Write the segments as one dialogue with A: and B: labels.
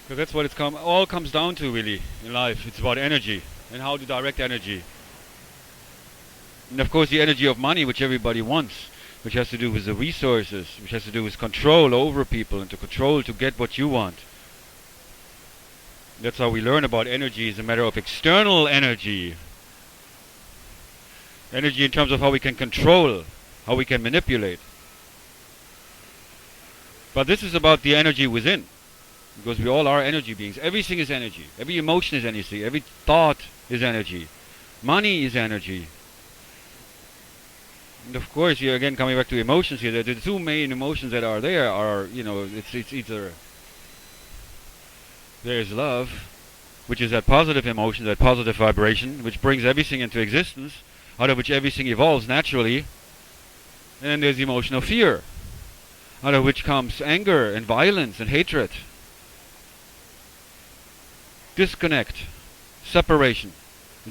A: Because that's what all comes down to really in life. It's about energy and how to direct energy. And of course the energy of money, which everybody wants, which has to do with the resources, which has to do with control over people and to get what you want. That's how we learn about energy as a matter of external energy. Energy in terms of how we can control, how we can manipulate. But this is about the energy within. Because we all are energy beings. Everything is energy. Every emotion is energy. Every thought is energy. Money is energy. And of course, you're again coming back to emotions here. The two main emotions that are there are, it's either there's love, which is that positive emotion, that positive vibration, which brings everything into existence, out of which everything evolves naturally. And then there's the emotion of fear, out of which comes anger and violence and hatred. Disconnect, separation,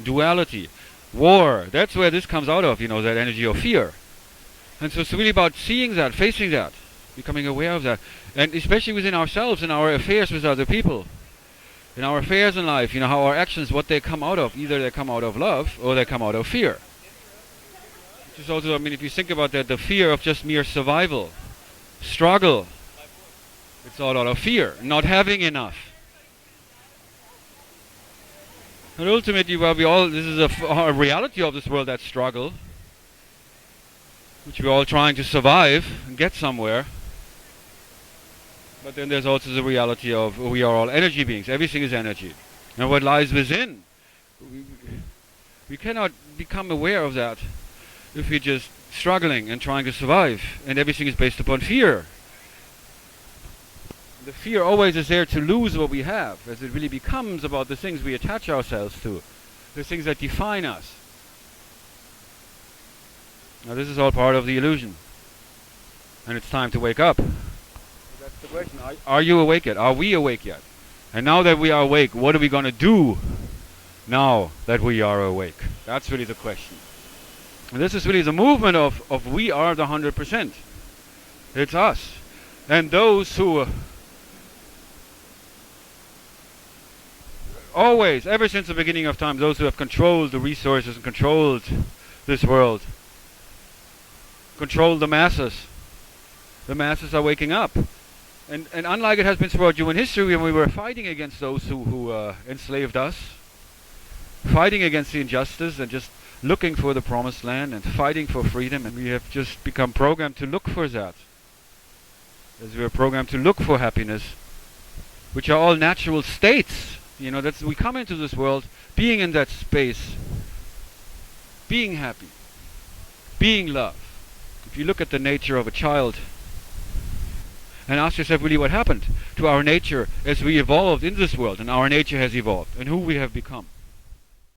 A: duality, war. That's where this comes out of, that energy of fear. And so it's really about seeing that, facing that, becoming aware of that. And especially within ourselves, in our affairs with other people. In our affairs in life, how our actions, what they come out of. Either they come out of love or they come out of fear. Which is also, if you think about that, the fear of just mere survival, struggle. It's all out of fear, not having enough. And ultimately, this is a reality of this world, that struggle, which we're all trying to survive and get somewhere. But then there's also the reality of we are all energy beings. Everything is energy. And what lies within, we cannot become aware of that if we're just struggling and trying to survive. And everything is based upon fear. The fear always is there to lose what we have, as it really becomes about the things we attach ourselves to, the things that define us. Now this is all part of the illusion. And it's time to wake up. So that's the question. Are you awake yet? Are we awake yet? And now that we are awake, what are we going to do now that we are awake? That's really the question. And this is really the movement of we are the 100%. It's us. And those who always, ever since the beginning of time, those who have controlled the resources and controlled this world, controlled the masses are waking up. And unlike it has been throughout human history, when we were fighting against those who enslaved us, fighting against the injustice and just looking for the promised land and fighting for freedom, and we have just become programmed to look for that. As we are programmed to look for happiness, which are all natural states. We come into this world being in that space, being happy, being loved. If you look at the nature of a child and ask yourself really what happened to our nature as we evolved in this world, and our nature has evolved, and who we have become.